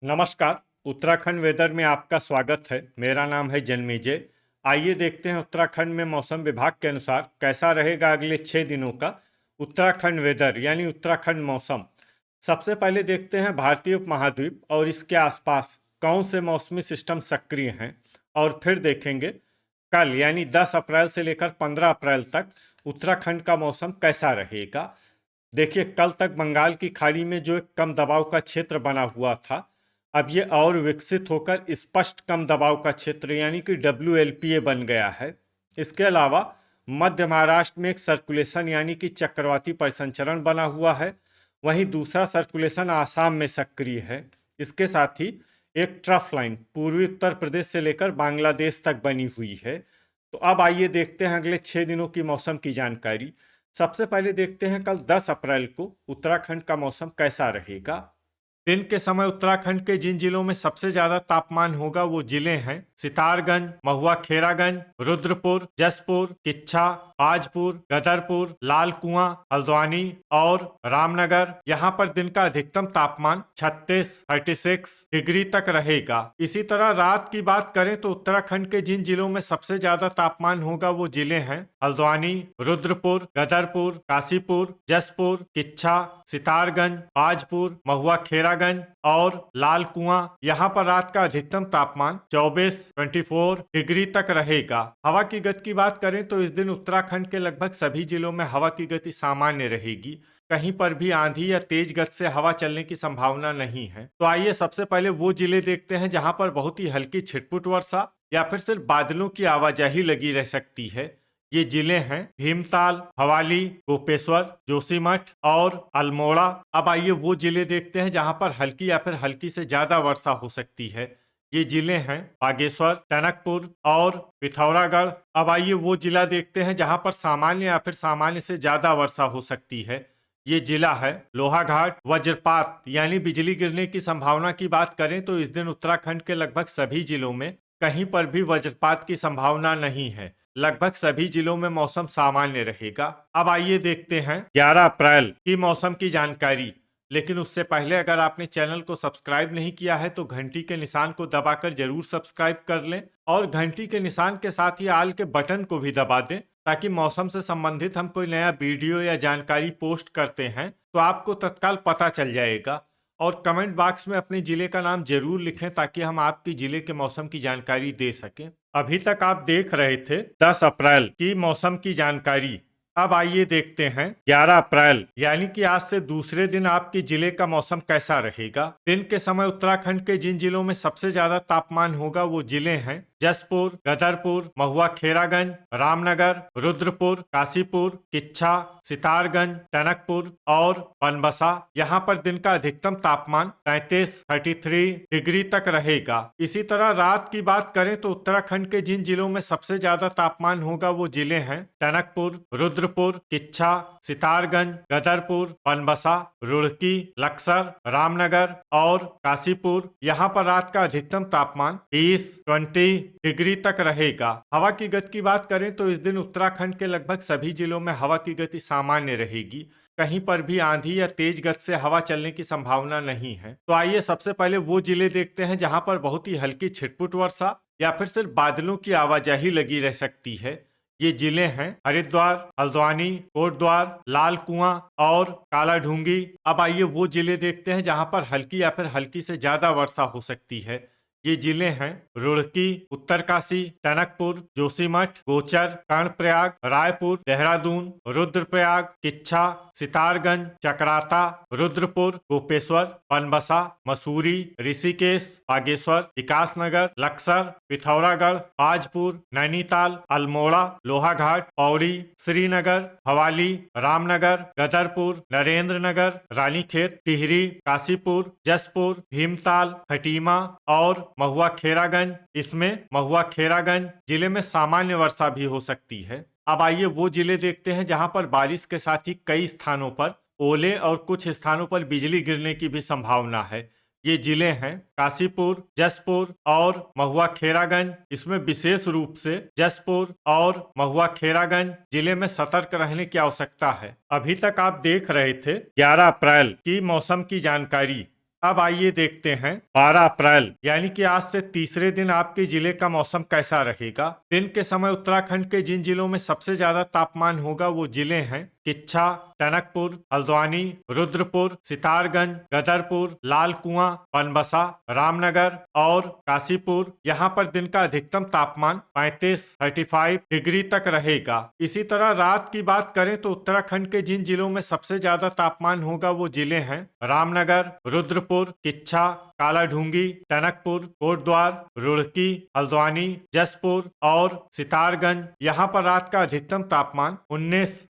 नमस्कार। उत्तराखंड वेदर में आपका स्वागत है। मेरा नाम है जन्मेजय। आइए देखते हैं उत्तराखंड में मौसम विभाग के अनुसार कैसा रहेगा अगले 6 दिनों का उत्तराखंड वेदर यानी उत्तराखंड मौसम। सबसे पहले देखते हैं भारतीय उपमहाद्वीप और इसके आसपास कौन से मौसमी सिस्टम सक्रिय हैं, और फिर देखेंगे कल यानी 10 अप्रैल से लेकर 15 अप्रैल तक उत्तराखंड का मौसम कैसा रहेगा। देखिए, कल तक बंगाल की खाड़ी में जो एक कम दबाव का क्षेत्र बना हुआ था, अब ये और विकसित होकर स्पष्ट कम दबाव का क्षेत्र यानी कि WLPA बन गया है। इसके अलावा मध्य महाराष्ट्र में एक सर्कुलेशन यानी कि चक्रवाती परिसंचरण बना हुआ है। वहीं दूसरा सर्कुलेशन आसाम में सक्रिय है। इसके साथ ही एक ट्रफ लाइन पूर्वी उत्तर प्रदेश से लेकर बांग्लादेश तक बनी हुई है। तो अब आइए देखते हैं अगले 6 दिनों की मौसम की जानकारी। सबसे पहले देखते हैं कल 10 अप्रैल को उत्तराखंड का मौसम कैसा रहेगा। दिन के समय उत्तराखंड के जिन जिलों में सबसे ज्यादा तापमान होगा वो जिले हैं सितारगंज, महुआ खेरागंज, रुद्रपुर, जसपुर, किच्छा, आजपुर, गदरपुर, लाल कुआं, हल्द्वानी और रामनगर। यहाँ पर दिन का अधिकतम तापमान 36 डिग्री तक रहेगा। इसी तरह रात की बात करें तो उत्तराखंड के जिन जिलों में सबसे ज्यादा तापमान होगा वो जिले हैं हल्द्वानी, रुद्रपुर, गदरपुर, काशीपुर, जसपुर, किच्छा, सितारगंज, आजपुर, महुआ खेरागंज और लाल कुआं। यहाँ पर रात का अधिकतम तापमान 24 डिग्री तक रहेगा। हवा की गति की बात करें तो इस दिन उत्तराखंड के लगभग सभी जिलों में हवा की गति सामान्य रहेगी। कहीं पर भी आंधी या तेज गति से हवा चलने की संभावना नहीं है। तो आइए सबसे पहले वो जिले देखते हैं जहां पर बहुत ही हल्की छिटपुट वर्षा या फिर सिर्फ बादलों की आवाजाही लगी रह सकती है। ये जिले हैं भीमताल, भवाली, गोपेश्वर, जोशीमठ और अल्मोड़ा। अब आइए वो जिले देखते हैं जहां पर हल्की या फिर हल्की से ज्यादा वर्षा हो सकती है। ये जिले हैं बागेश्वर, टनकपुर और पिथौरागढ़। अब आइए वो जिला देखते हैं जहां पर सामान्य या फिर सामान्य से ज्यादा वर्षा हो सकती है। ये जिला है लोहाघाट। वज्रपात यानी बिजली गिरने की संभावना की बात करें तो इस दिन उत्तराखंड के लगभग सभी जिलों में कहीं पर भी वज्रपात की संभावना नहीं है। लगभग सभी जिलों में मौसम सामान्य रहेगा। अब आइए देखते हैं 11 अप्रैल की मौसम की जानकारी। लेकिन उससे पहले अगर आपने चैनल को सब्सक्राइब नहीं किया है तो घंटी के निशान को दबाकर जरूर सब्सक्राइब कर लें और घंटी के निशान के साथ ही आल के बटन को भी दबा दें, ताकि मौसम से संबंधित हम कोई नया वीडियो या जानकारी पोस्ट करते हैं तो आपको तत्काल पता चल जाएगा। और कमेंट बॉक्स में अपने जिले का नाम जरूर लिखें ताकि हम आपके जिले के मौसम की जानकारी दे सकें। अभी तक आप देख रहे थे 10 अप्रैल की मौसम की जानकारी। अब आइए देखते हैं 11 अप्रैल यानी कि आज से दूसरे दिन आपके जिले का मौसम कैसा रहेगा। दिन के समय उत्तराखंड के जिन जिलों में सबसे ज्यादा तापमान होगा वो जिले हैं जसपुर, गदरपुर, महुआ खेरागंज, रामनगर, रुद्रपुर, काशीपुर, किच्छा, सितारगंज, टनकपुर और बनबसा। यहाँ पर दिन का अधिकतम तापमान 33 डिग्री तक रहेगा। इसी तरह रात की बात करें तो उत्तराखंड के जिन जिलों में सबसे ज्यादा तापमान होगा वो जिले हैं टनकपुर, रुद्रपुर, किच्छा, सितारगंज, गदरपुर, बनबसा, रुड़की, लक्सर, रामनगर और काशीपुर। यहाँ पर रात का अधिकतम तापमान 20 डिग्री तक रहेगा। हवा की गति की बात करें तो इस दिन उत्तराखंड के लगभग सभी जिलों में हवा की गति सामान्य रहेगी। कहीं पर भी आंधी या तेज गति से हवा चलने की संभावना नहीं है। तो आइए सबसे पहले वो जिले देखते हैं जहां पर बहुत ही हल्की छिटपुट वर्षा या फिर सिर्फ बादलों की आवाजाही लगी रह सकती है। ये जिले हैं हरिद्वार, हल्द्वानी, कोटद्वार, लाल कुआं और कालाढूंगी। अब आइए वो जिले देखते हैं जहां पर हल्की या फिर हल्की से ज्यादा वर्षा हो सकती है। ये जिले हैं रुड़की, उत्तरकाशी, टनकपुर, जोशीमठ, गोचर, कर्णप्रयाग, रायपुर, देहरादून, रुद्रप्रयाग, किच्छा, सितारगंज, चकराता, रुद्रपुर, गोपेश्वर, बनबसा, मसूरी, ऋषिकेश, बागेश्वर, विकासनगर, लक्सर, पिथौरागढ़, आजपुर, नैनीताल, अल्मोड़ा, लोहाघाट, पौड़ी, श्रीनगर, भवाली, रामनगर, गदरपुर, नरेंद्रनगर, रानीखेत, टिहरी, काशीपुर, जसपुर, भीमताल, खटीमा और महुआ खेरागंज। इसमें महुआ खेरागंज जिले में सामान्य वर्षा भी हो सकती है। अब आइए वो जिले देखते हैं जहां पर बारिश के साथ ही कई स्थानों पर ओले और कुछ स्थानों पर बिजली गिरने की भी संभावना है। ये जिले हैं काशीपुर, जसपुर और महुआ खेरागंज। इसमें विशेष रूप से जसपुर और महुआ खेरागंज जिले में सतर्क रहने की आवश्यकता है। अभी तक आप देख रहे थे 11 अप्रैल की मौसम की जानकारी। अब आइए देखते हैं 12 अप्रैल यानी कि आज से तीसरे दिन आपके जिले का मौसम कैसा रहेगा। दिन के समय उत्तराखंड के जिन जिलों में सबसे ज्यादा तापमान होगा वो जिले हैं किच्छा, टनकपुर, हल्द्वानी, रुद्रपुर, सितारगंज, गदरपुर, लाल कुआं, बनबसा, रामनगर और काशीपुर। यहाँ पर दिन का अधिकतम तापमान 35 डिग्री तक रहेगा। इसी तरह रात की बात करें तो उत्तराखंड के जिन जिलों में सबसे ज्यादा तापमान होगा वो जिले हैं रामनगर, रुद्रपुर, किच्छा, कालाढूंगी, टनकपुर, कोटद्वार, रुड़की, हल्द्वानी, जसपुर और सितारगंज। यहाँ पर रात का अधिकतम तापमान 19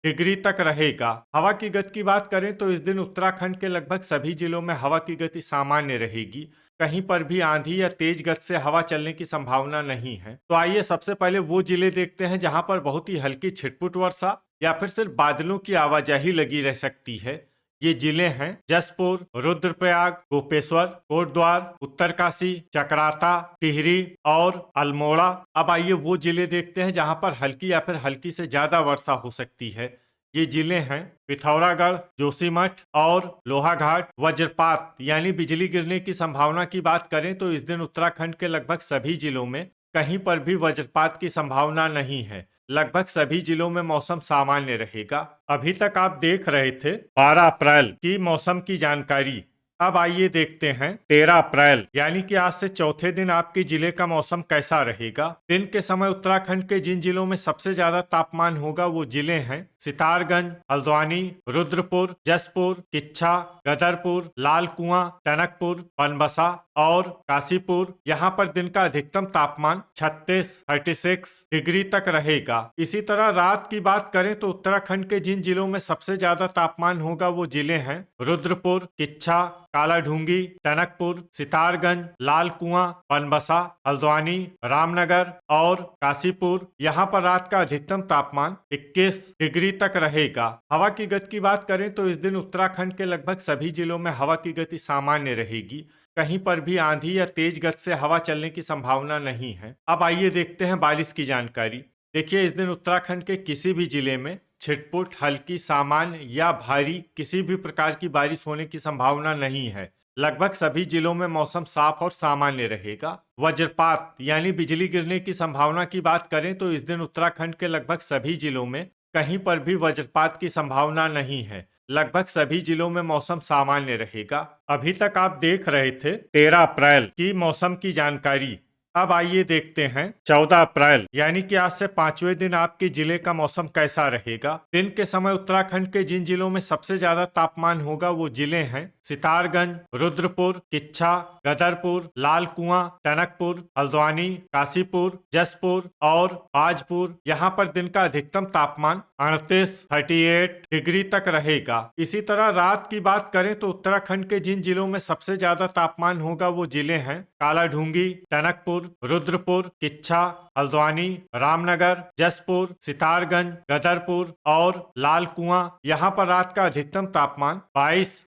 डिग्री तक रहेगा। हवा की गति की बात करें तो इस दिन उत्तराखंड के लगभग सभी जिलों में हवा की गति सामान्य रहेगी। कहीं पर भी आंधी या तेज गति से हवा चलने की संभावना नहीं है। तो आइए सबसे पहले वो जिले देखते हैं जहां पर बहुत ही हल्की छिटपुट वर्षा या फिर सिर्फ बादलों की आवाजाही लगी रह सकती है। ये जिले हैं जसपुर, रुद्रप्रयाग, गोपेश्वर, कोटद्वार, उत्तरकाशी, चकराता, टिहरी और अल्मोड़ा। अब आइए वो जिले देखते हैं जहां पर हल्की या फिर हल्की से ज्यादा वर्षा हो सकती है। ये जिले हैं पिथौरागढ़, जोशीमठ और लोहाघाट। वज्रपात यानी बिजली गिरने की संभावना की बात करें तो इस दिन उत्तराखंड के लगभग सभी जिलों में कहीं पर भी वज्रपात की संभावना नहीं है। लगभग सभी जिलों में मौसम सामान्य रहेगा। अभी तक आप देख रहे थे 12 अप्रैल की मौसम की जानकारी। अब आइए देखते हैं 13 अप्रैल यानी कि आज से चौथे दिन आपके जिले का मौसम कैसा रहेगा। दिन के समय उत्तराखंड के जिन जिलों में सबसे ज्यादा तापमान होगा वो जिले हैं सितारगंज, हल्द्वानी, रुद्रपुर, जसपुर, किच्छा, गदरपुर, लाल कुआं, टनकपुर, बनबसा और काशीपुर। यहाँ पर दिन का अधिकतम तापमान 36 डिग्री तक रहेगा। इसी तरह रात की बात करें तो उत्तराखंड के जिन जिलों में सबसे ज्यादा तापमान होगा वो जिले हैं रुद्रपुर, किच्छा, कालाढूंगी, टनकपुर, सितारगंज, लाल कुआं, बनबसा, हल्द्वानी, रामनगर और काशीपुर। यहाँ पर रात का अधिकतम तापमान 21 डिग्री तक रहेगा। हवा की गति की बात करें तो इस दिन उत्तराखंड के लगभग सभी जिलों में हवा की गति सामान्य रहेगी। कहीं पर भी आंधी या तेज गति से हवा चलने की संभावना नहीं है। अब आइए देखते हैं बारिश की जानकारी। देखिए इस दिन उत्तराखंड के किसी भी जिले में छिटपुट, हल्की, सामान्य या भारी किसी भी प्रकार की बारिश होने की संभावना नहीं है। लगभग सभी जिलों में मौसम साफ और सामान्य रहेगा। वज्रपात यानी बिजली गिरने की संभावना की बात करें तो इस दिन उत्तराखंड के लगभग सभी जिलों में कहीं पर भी वज्रपात की संभावना नहीं है। लगभग सभी जिलों में मौसम सामान्य रहेगा। अभी तक आप देख रहे थे 13 अप्रैल की मौसम की जानकारी। अब आइए देखते हैं 14 अप्रैल यानी कि आज से पांचवें दिन आपके जिले का मौसम कैसा रहेगा। दिन के समय उत्तराखंड के जिन जिलों में सबसे ज्यादा तापमान होगा वो जिले हैं सितारगंज, रुद्रपुर, किच्छा, गदरपुर, लाल कुआं, टनकपुर, हल्द्वानी, काशीपुर, जसपुर और बाजपुर। यहाँ पर दिन का अधिकतम तापमान 38 डिग्री तक रहेगा। इसी तरह रात की बात करें तो उत्तराखंड के जिन जिलों में सबसे ज्यादा तापमान होगा वो जिले हैं कालाढूंगी, टनकपुर, रुद्रपुर, किच्छा, हल्द्वानी, रामनगर, जसपुर, सितारगंज, गदरपुर और लाल कुआं। यहाँ पर रात का अधिकतम तापमान 22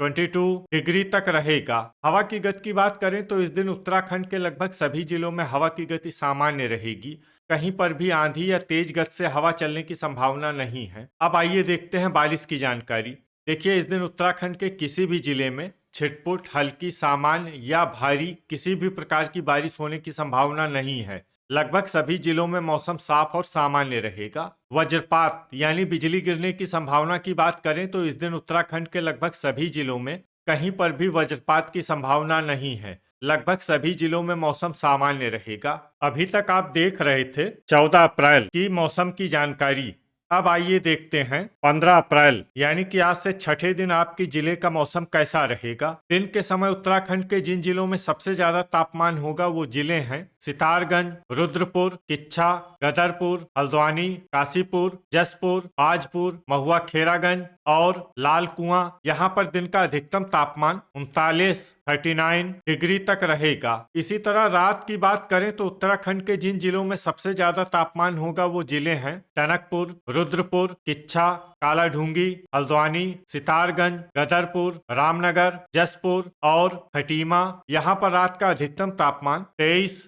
डिग्री तक रहेगा। हवा की गति की बात करें तो इस दिन उत्तराखंड के लगभग सभी जिलों में हवा की गति सामान्य रहेगी। कहीं पर भी आंधी या तेज गति से हवा चलने की संभावना नहीं है। अब आइए देखते हैं बारिश की जानकारी। देखिए इस दिन उत्तराखंड के किसी भी जिले में छिटपुट, हल्की, सामान्य या भारी किसी भी प्रकार की बारिश होने की संभावना नहीं है। लगभग सभी जिलों में मौसम साफ और सामान्य रहेगा। वज्रपात यानी बिजली गिरने की संभावना की बात करें तो इस दिन उत्तराखंड के लगभग सभी जिलों में कहीं पर भी वज्रपात की संभावना नहीं है। लगभग सभी जिलों में मौसम सामान्य रहेगा। अभी तक आप देख रहे थे 14 अप्रैल की मौसम की जानकारी। अब आइए देखते हैं 15 अप्रैल यानी कि आज से छठे दिन आपके जिले का मौसम कैसा रहेगा। दिन के समय उत्तराखंड के जिन जिलों में सबसे ज्यादा तापमान होगा वो जिले हैं सितारगंज, रुद्रपुर, किच्छा, गदरपुर, हल्द्वानी, काशीपुर, जसपुर, बाजपुर, महुआ, खेरागंज और लाल कुआं। यहाँ पर दिन का अधिकतम तापमान 39 डिग्री तक रहेगा। इसी तरह रात की बात करें तो उत्तराखंड के जिन जिलों में सबसे ज्यादा तापमान होगा वो जिले हैं टनकपुर, रुद्रपुर, किच्छा, कालाढूंगी, हल्द्वानी, सितारगंज, गदरपुर, रामनगर, जसपुर और खटीमा। यहाँ पर रात का अधिकतम तापमान 23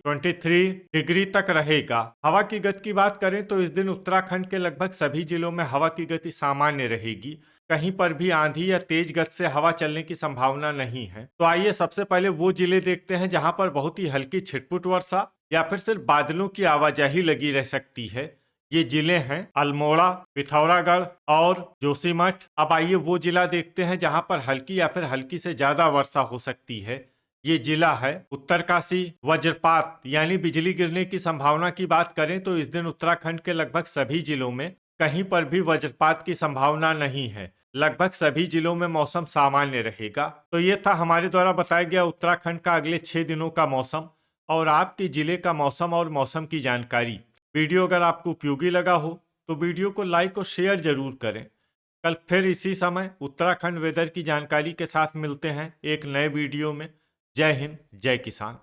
डिग्री तक रहेगा। हवा की गति की बात करें तो इस दिन उत्तराखंड के लगभग सभी जिलों में हवा की गति सामान्य रहेगी। कहीं पर भी आंधी या तेज गति से हवा चलने की संभावना नहीं है। तो आइए सबसे पहले वो जिले देखते हैं जहां पर बहुत ही हल्की छिटपुट वर्षा या फिर सिर्फ बादलों की आवाजाही लगी रह सकती है। ये जिले हैं अल्मोड़ा, पिथौरागढ़ और जोशीमठ। अब आइए वो जिला देखते हैं जहां पर हल्की या फिर हल्की से ज्यादा वर्षा हो सकती है। ये जिला है उत्तरकाशी। वज्रपात यानी बिजली गिरने की संभावना की बात करें तो इस दिन उत्तराखंड के लगभग सभी जिलों में कहीं पर भी वज्रपात की संभावना नहीं है। लगभग सभी जिलों में मौसम सामान्य रहेगा। तो ये था हमारे द्वारा बताया गया उत्तराखंड का अगले 6 दिनों का मौसम और आपके जिले का मौसम और मौसम की जानकारी। वीडियो अगर आपको उपयोगी लगा हो तो वीडियो को लाइक और शेयर जरूर करें। कल फिर इसी समय उत्तराखंड वेदर की जानकारी के साथ मिलते हैं एक नए वीडियो में। जय हिंद, जय किसान।